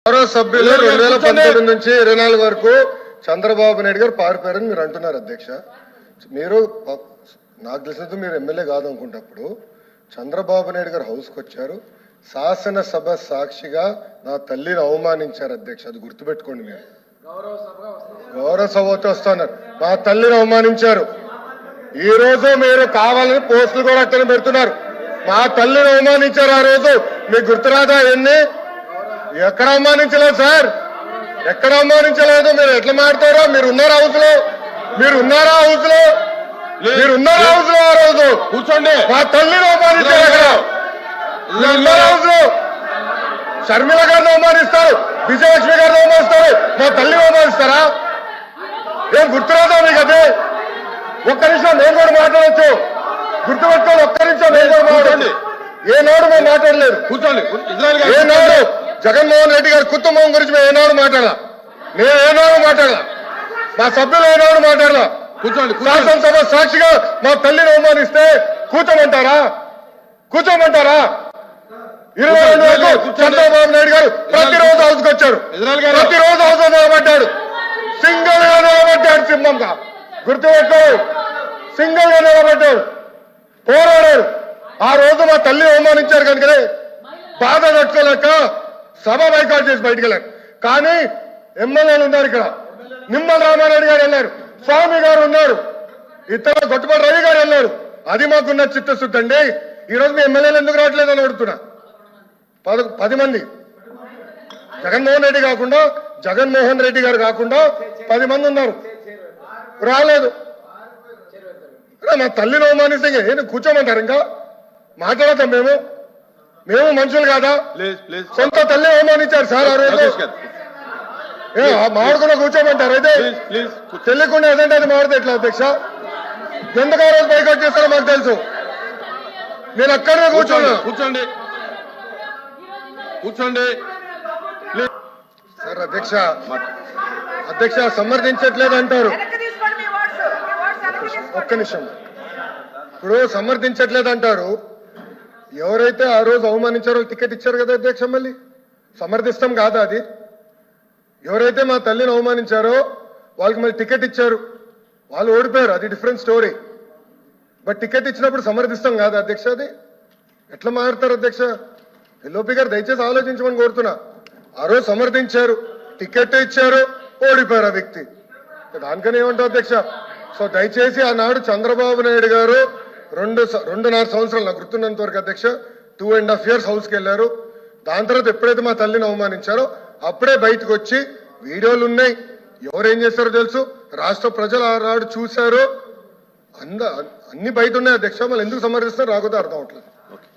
గౌరవ సభ్యులు 2019 నుంచి 24 వరకు చంద్రబాబు నాయుడు గారు పారిపోయారని మీరు అంటున్నారు అధ్యక్ష. మీరు నాకు తెలిసినంత మీరు ఎమ్మెల్యే కాదనుకుంటప్పుడు చంద్రబాబు నాయుడు గారు హౌస్కి వచ్చారు, శాసనసభ సాక్షిగా నా తల్లిని అవమానించారు అధ్యక్ష. అది గుర్తుపెట్టుకోండి. మీరు గౌరవ సభతో వస్తున్నారు, మా తల్లిని అవమానించారు. ఈ రోజు మీరు కావాలని పోస్టులు కూడా అక్కడ పెడుతున్నారు. మా తల్లిని అవమానించారు. ఆ రోజు మీకు గుర్తురాదా? ఎన్ని ఎక్కడ అవమానించలేదు సార్, ఎక్కడ అవమానించలేదు. మీరు ఎట్లా మాట్లాడతారో. మీరు ఉన్నారా హౌస్ లో? మీరు ఉన్నారా హౌస్ లో? మీరు ఉన్నారా హౌస్ లో? ఆ రోజు కూర్చోండి. మా తల్లిని అవమానించారు. అక్కడ ఉన్నారా హౌస్ లో? షర్మిల గారిని అవమానిస్తారు, విజయలక్ష్మి గారిని అవమానిస్తారు, మా తల్లిని అవమానిస్తారా? ఏం గుర్తురాదా మీకు? అదే ఒక్క నిమిషం నేను కూడా మాట్లాడచ్చు. గుర్తుపెట్టుకోండి. ఒక్క నిమిషం నేను కూడా మాట్లాడండి. ఏనాడు మేము మాట్లాడలేదు. కూర్చోండి. ఏనాడు జగన్మోహన్ రెడ్డి గారి కుటుంబం గురించి మేము ఏనాడు మాట్లాడాల? నేను ఏనాడు మాట్లాడాల? మా సభ్యులు ఏనాడు మాట్లాడాల? కూర్చోండి. శాసనసభ సాక్షిగా మా తల్లిని అవమానిస్తే కూర్చోమంటారా? కూర్చోమంటారా? 22 వరకు చంద్రబాబు నాయుడు గారు ప్రతిరోజు హౌస్కి వచ్చారు, ప్రతిరోజు హౌస్ నిలబడ్డాడు, సింగిల్ గా నిలబడ్డాడు. సింహంగా గుర్తుపెట్టు, సింగిల్ గా నిలబడ్డాడు, పోరాడారు. ఆ రోజు మా తల్లి అవమానించారు కనుకనే బాధ తట్టుకోలేక సభ బైకాట్ చేసి బయటికి వెళ్ళారు. కానీ ఎమ్మెల్యేలు ఉన్నారు ఇక్కడ. నిమ్మల రామారెడ్డి గారు వెళ్ళారు, స్వామి గారు ఉన్నారు, ఇతర గొట్టుపల్లి రవి గారు వెళ్ళారు. అది మాకున్న చిత్తశుద్ధి అండి. ఈ రోజు మీ ఎమ్మెల్యేలు ఎందుకు రావట్లేదు అని అడుగుతున్నా. 10 మంది జగన్మోహన్ రెడ్డి గారు కాకుండా 10 మంది ఉన్నారు, రాలేదు. మా తల్లిని అవమానిస్తే కూర్చోమంటారు? ఇంకా మాట్లాడతాం మేము మనుషులు కాదా? సొంత తల్లి అవమానించారు సార్ ఆ రోజు. మాడుకున్నా కూర్చోమంటారు? అయితే తెలియకుండా ఏదంటే అది మాడితే ఎట్లా అధ్యక్ష? ఎందుకు ఆ రోజు బైకౌట్ చేస్తారో మాకు తెలుసు. నేను అక్కడనే కూర్చోండి. సార్ అధ్యక్ష సమర్థించట్లేదు అంటారు. ఒక్క నిమిషం. ఇప్పుడు సమర్థించట్లేదు అంటారు. ఎవరైతే ఆ రోజు అవమానించారో టికెట్ ఇచ్చారు కదా అధ్యక్ష. మళ్ళీ సమర్థిస్తాం కాదా అది? ఎవరైతే మా తల్లిని అవమానించారో వాళ్ళకి మళ్ళీ టికెట్ ఇచ్చారు, వాళ్ళు ఓడిపోయారు, అది డిఫరెంట్ స్టోరీ. బట్ టికెట్ ఇచ్చినప్పుడు సమర్థిస్తాం కాదా అధ్యక్ష? అది ఎట్లా మారుతారు అధ్యక్ష? ఎల్ఓపి గారు దయచేసి ఆలోచించమని కోరుతున్నా. ఆ రోజు సమర్థించారు, టికెట్ ఇచ్చారు, ఓడిపోయారు ఆ వ్యక్తి. దానికని ఏమంటారు అధ్యక్ష? సో దయచేసి ఆనాడు చంద్రబాబు నాయుడు గారు 2.5 సంవత్సరాలు నాకు గుర్తున్నంత వరకు అధ్యక్ష 2.5 years హౌస్కి వెళ్ళారు. దాని తర్వాత ఎప్పుడైతే మా తల్లిని అవమానించారో అప్పుడే బయటకు వచ్చి వీడియోలు ఉన్నాయి. ఎవరేం చేస్తారో తెలుసు, రాష్ట్ర ప్రజలు ఆనాడు చూశారు. అన్ని బయట ఉన్నాయి అధ్యక్ష. మళ్ళీ ఎందుకు సమర్థిస్తారో రాకపోతే అర్థం అవట్లేదు.